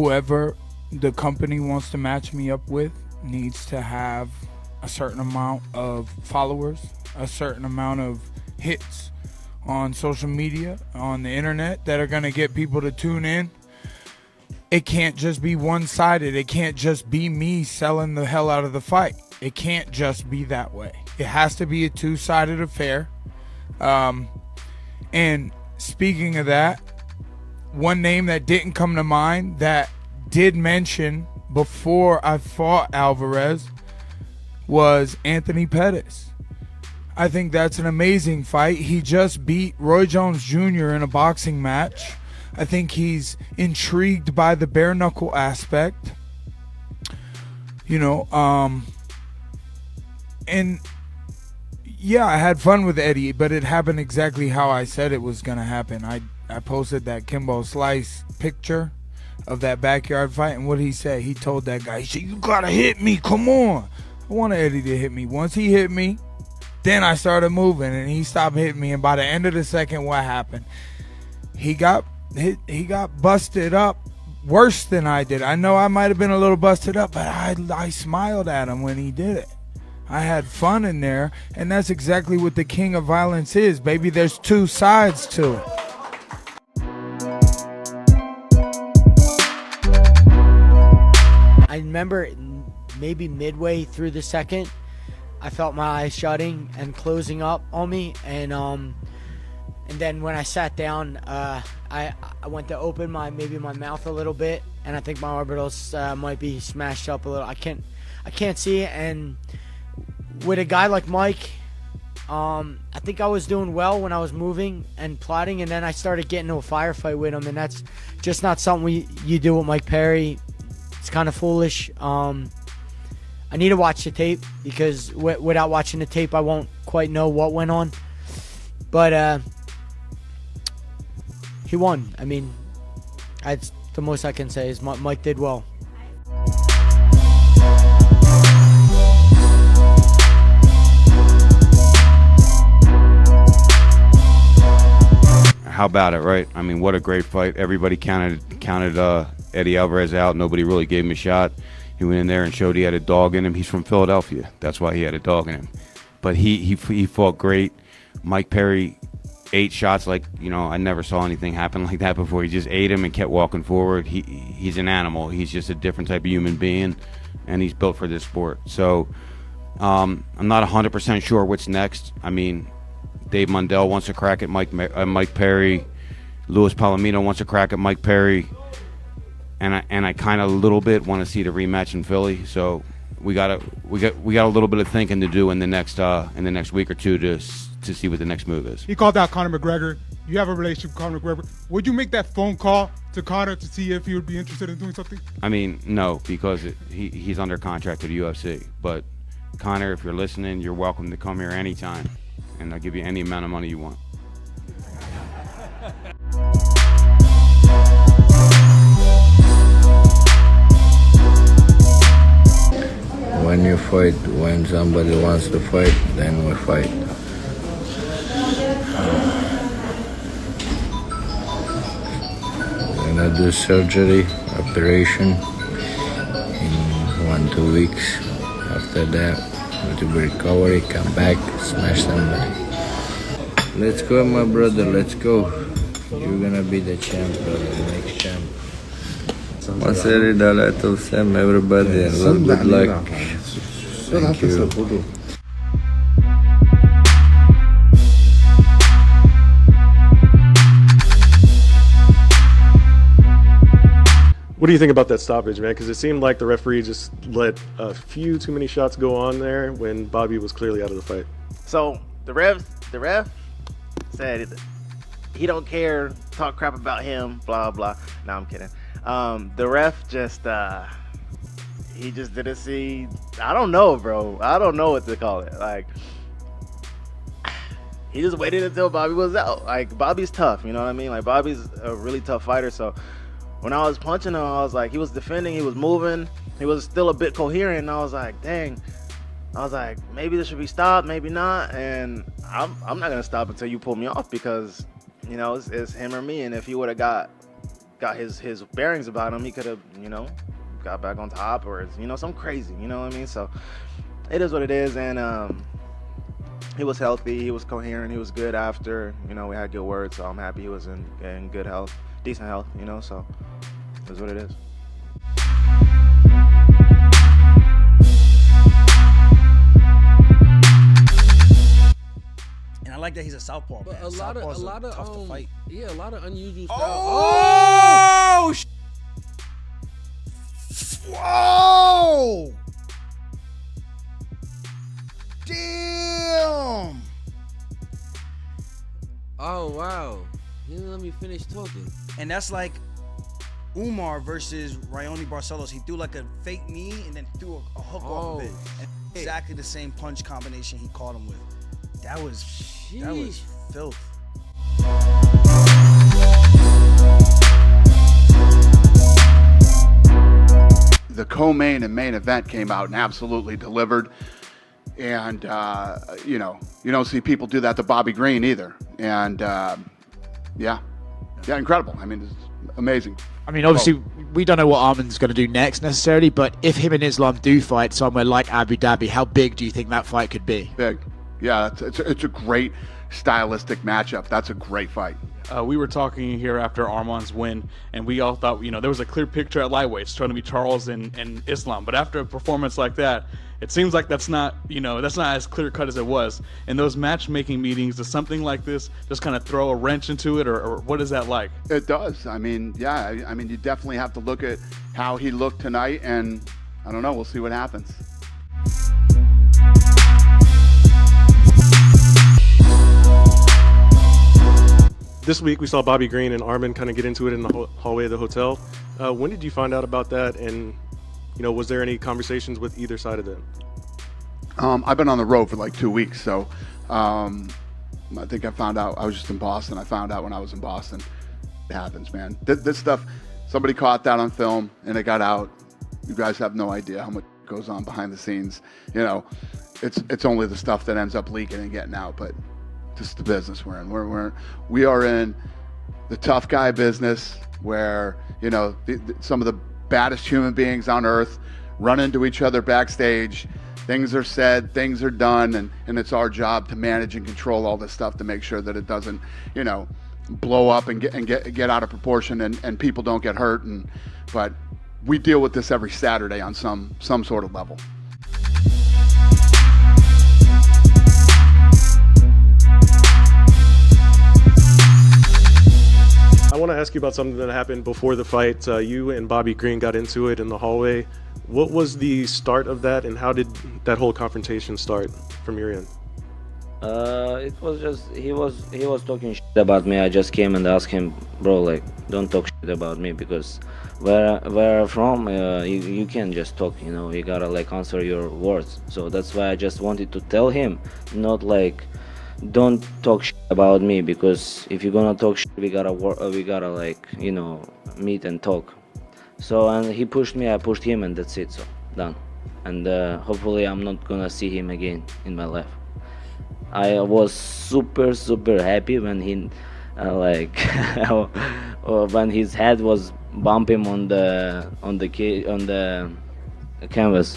whoever the company wants to match me up with needs to have a certain amount of followers, a certain amount of hits on social media, on the internet, that are going to get people to tune in. It can't just be one-sided. It can't just be me selling the hell out of the fight. It can't just be that way. It has to be a two-sided affair. And speaking of that, one name that didn't come to mind that did mention before I fought Alvarez was Anthony Pettis. I think that's an amazing fight. He just beat Roy Jones Jr. in a boxing match. I think he's intrigued by the bare knuckle aspect. And yeah, I had fun with Eddie, but it happened exactly how I said it was going to happen. I posted that Kimbo Slice picture of that backyard fight, and what did he say? He told that guy, he said, "You got to hit me, come on." I wanted Eddie to hit me. Once he hit me, then I started moving, and he stopped hitting me, and by the end of the second, what happened? He got busted up worse than I did. I know I might have been a little busted up, but I smiled at him when he did it. I had fun in there, and that's exactly what the king of violence is, baby. There's two sides to it. I remember maybe midway through the second, I felt my eyes shutting and closing up on me, and then when I sat down, I went to open my mouth a little bit, and I think my orbitals might be smashed up a little. I can't see it, and with a guy like Mike, I think I was doing well when I was moving and plotting, and then I started getting into a firefight with him, and that's just not something you do with Mike Perry. It's kind of foolish. I need to watch the tape, because without watching the tape, I won't quite know what went on. But he won. I mean, that's the most I can say is Mike did well. How about it, right? I mean, what a great fight. Everybody counted Eddie Alvarez out. Nobody really gave him a shot. He went in there and showed he had a dog in him. He's from Philadelphia. That's why he had a dog in him. But he fought great. Mike Perry ate shots like, I never saw anything happen like that before. He just ate him and kept walking forward. He's an animal. He's just a different type of human being, and he's built for this sport. So I'm not 100% sure what's next. I mean, Dave Mundell wants to crack at Mike Perry. Luis Palomino wants to crack at Mike Perry. And I kind of a little bit want to see the rematch in Philly. So we got a little bit of thinking to do in the next week or two to see what the next move is. He called out Conor McGregor. You have a relationship with Conor McGregor. Would you make that phone call to Conor to see if he would be interested in doing something? I mean, no, because he's under contract to the UFC. But Conor, if you're listening, you're welcome to come here anytime, and I'll give you any amount of money you want. When you fight, when somebody wants to fight, then we fight. We're gonna do surgery, operation in 1-2 weeks. After that, we'll do recovery, come back, smash somebody. Let's go, my brother, let's go. You're gonna be the champ, brother, the next champ. Maseri dalato Sam, everybody, and good luck. Thank you. What do you think about that stoppage, man? Because it seemed like the referee just let a few too many shots go on there when Bobby was clearly out of the fight. So the ref said he don't care, talk crap about him, blah blah. No, I'm kidding. The ref just he just didn't see. I don't know, bro. I don't know what to call it. Like, he just waited until Bobby was out. Like, Bobby's tough, you know what I mean? Like, Bobby's a really tough fighter. So when I was punching him, I was like, he was defending, he was moving, he was still a bit coherent. And I was like, dang. I was like, maybe this should be stopped, maybe not. And I'm not gonna stop until you pull me off, because it's him or me. And if he would have got got his bearings about him, he could have, you know, got back on top or, you know, some crazy, you know what I mean? So it is what it is. And he was healthy, he was coherent, he was good after, you know, we had good words. So I'm happy he was in good health, decent health, you know, so it is what it is. And I like that he's a southpaw. But Man. a lot Southpaws of are tough to fight. yeah, a lot of unusual style. Oh! Whoa! Damn! Oh wow, he didn't let me finish talking. And that's like Umar versus Raoni Barcelos. He threw like a fake knee and then threw a hook off of it. And exactly the same punch combination he caught him with. That was filth. The co-main and main event came out and absolutely delivered. And, you know, you don't see people do that to Bobby Green either. And, yeah, incredible. I mean, it's amazing. I mean, obviously, we don't know what Arman's going to do next necessarily, but if him and Islam do fight somewhere like Abu Dhabi, how big do you think that fight could be? Big. Yeah, it's a great stylistic matchup. That's a great fight. We were talking here after Arman's win, and we all thought, you know, there was a clear picture at lightweights trying to be Charles and Islam. But after a performance like that, it seems like that's not as clear cut as it was. In those matchmaking meetings, does something like this just kind of throw a wrench into it, or what is that like? It does. I mean, yeah. I mean, you definitely have to look at how he looked tonight, and I don't know. We'll see what happens. This week we saw Bobby Green and Arman kind of get into it in the hallway of the hotel. When did you find out about that? And, you know, was there any conversations with either side of them? I've been on the road for like 2 weeks, so I think I found out. I was just in Boston. I found out when I was in Boston. It happens, man. This stuff, somebody caught that on film and it got out. You guys have no idea how much goes on behind the scenes. You know, it's only the stuff that ends up leaking and getting out, but just the business we're in. We are in the tough guy business where, you know, some of the baddest human beings on earth run into each other backstage. Things are said, things are done, and it's our job to manage and control all this stuff to make sure that it doesn't, you know, blow up and get out of proportion and people don't get hurt. But we deal with this every Saturday on some sort of level. I want to ask you about something that happened before the fight. You and Bobby Green got into it in the hallway. What was the start of that, and how did that whole confrontation start from your end? It was just he was talking shit about me. I just came and asked him, bro, like, don't talk shit about me, because where I'm from, you can't just talk, you know, you gotta like answer your words. So that's why I just wanted to tell him, not like, don't talk shit about me, because if you're gonna talk shit, we gotta like, you know, meet and talk. So, and he pushed me, I pushed him, and that's it. So done. And hopefully I'm not gonna see him again in my life. I was super happy when he like when his head was bumping on the canvas.